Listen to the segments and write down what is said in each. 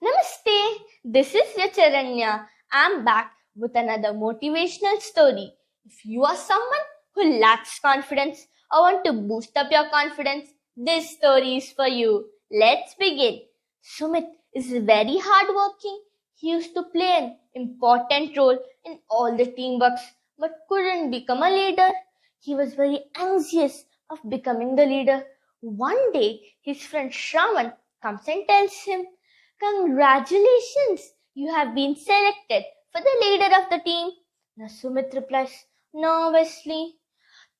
Namaste, this is Yacharanya. I'm back with another motivational story. If you are someone who lacks confidence or want to boost up your confidence, this story is for you. Let's begin. Sumit is very hardworking. He used to play an important role in all the teamworks but couldn't become a leader. He was very anxious of becoming the leader. One day, his friend Shravan comes and tells him, "Congratulations, you have been selected for the leader of the team." Now Sumit replies nervously,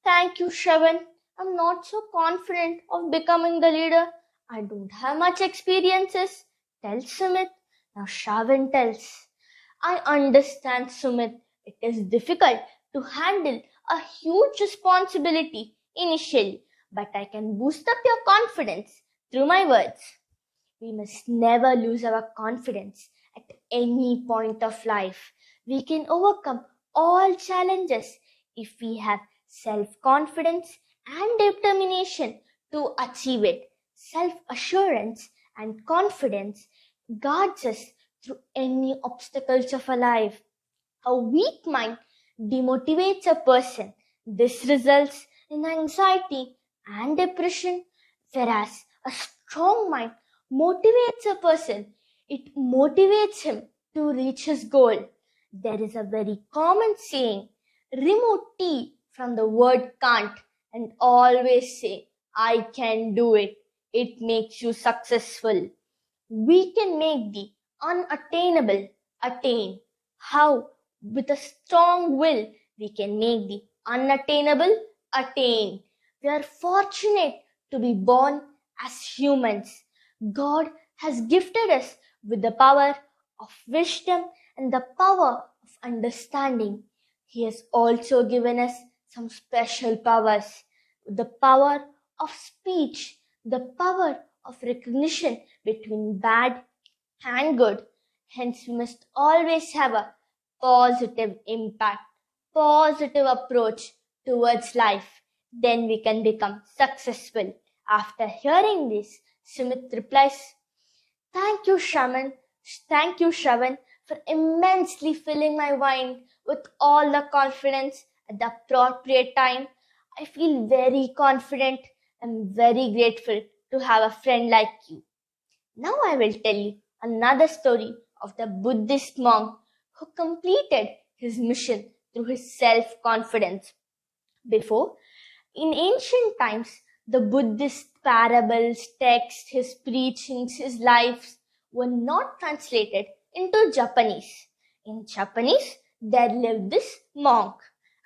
"Thank you, Shravan. I'm not so confident of becoming the leader. I don't have much experiences," tells Sumit. Now Shravan tells, "I understand, Sumit. It is difficult to handle a huge responsibility initially, but I can boost up your confidence through my words." We must never lose our confidence at any point of life. We can overcome all challenges if we have self-confidence and determination to achieve it. Self-assurance and confidence guards us through any obstacles of our life. A weak mind demotivates a person. This results in anxiety and depression, whereas a strong mind motivates a person. It motivates him to reach his goal. There is a very common saying, remove T from the word can't and always say, "I can do it." It makes you successful. We can make the unattainable attain. How? With a strong will, we can make the unattainable attain. We are fortunate to be born as humans. God has gifted us with the power of wisdom and the power of understanding. He has also given us some special powers, the power of speech, the power of recognition between bad and good. Hence, we must always have a positive impact, positive approach towards life. Then we can become successful. After hearing this, Sumit replies, "Thank you, Shravan. Thank you, Shravan, for immensely filling my mind with all the confidence at the appropriate time. I feel very confident and very grateful to have a friend like you." Now I will tell you another story of the Buddhist monk who completed his mission through his self-confidence. Before, in ancient times, the Buddhist parables, texts, his preachings, his lives were not translated into Japanese. In Japanese, there lived this monk.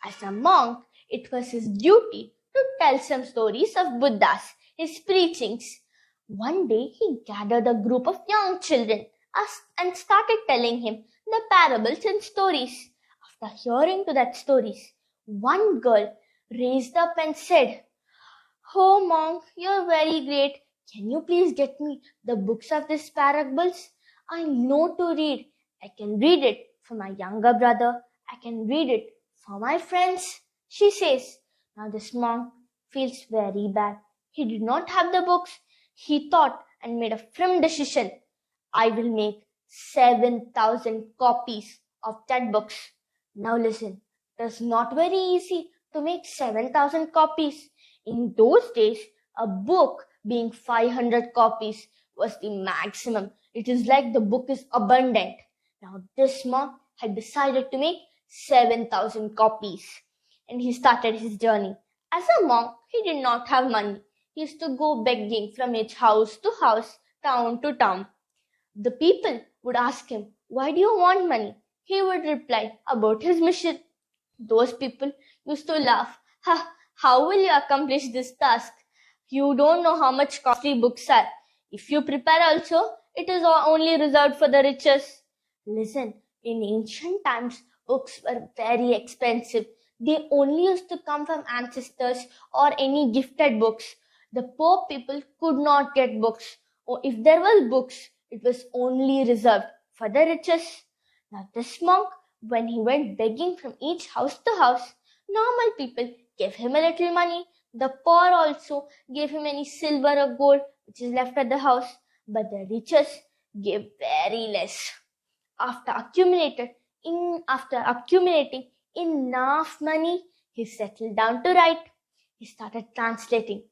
As a monk, it was his duty to tell some stories of Buddha's, his preachings. One day, he gathered a group of young children and started telling him the parables and stories. After hearing to that stories, one girl raised up and said, "Oh monk, you're very great. Can you please get me the books of these parables? I know to read. I can read it for my younger brother. I can read it for my friends," she says. Now this monk feels very bad. He did not have the books. He thought and made a firm decision. "I will make 7,000 copies of that books." Now listen, it is not very easy to make 7,000 copies. In those days, a book being 500 copies was the maximum. It is like the book is abundant. Now this monk had decided to make 7,000 copies and he started his journey. As a monk, he did not have money. He used to go begging from each house to house, town to town. The people would ask him, "Why do you want money?" He would reply about his mission. Those people used to laugh. How will you accomplish this task? You don't know how much costly books are. If you prepare also, it is only reserved for the richest." Listen, in ancient times, books were very expensive. They only used to come from ancestors or any gifted books. The poor people could not get books. Or if there was books, it was only reserved for the richest. Now this monk, when he went begging from each house to house, normal people gave him a little money. The poor also gave him any silver or gold which is left at the house. But the richest gave very less. After accumulating enough money, he settled down to write. He started translating.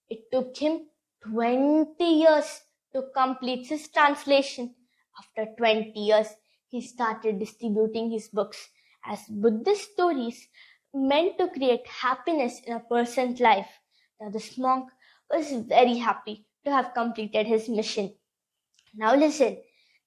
It took him 20 years to complete his translation. After 20 years, he started distributing his books as Buddhist stories meant to create happiness in a person's life. Now this monk was very happy to have completed his mission. Now listen,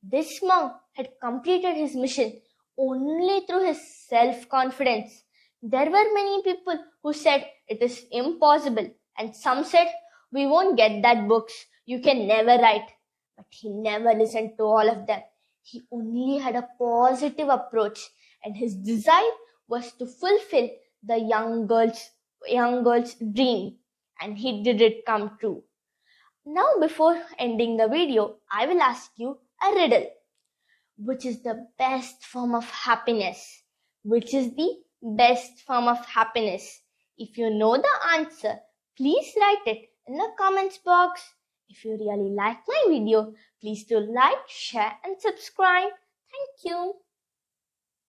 this monk had completed his mission only through his self-confidence. There were many people who said it is impossible, and some said, we won't get that books, you can never write. But he never listened to all of them. He only had a positive approach, and his desire was to fulfill the young girl's dream, and he did it come true. Now before ending the video, I will ask you a riddle. Which is the best form of happiness? Which is the best form of happiness? If you know the answer, please write it in the comments box. If you really like my video, please do like, share and subscribe. Thank you.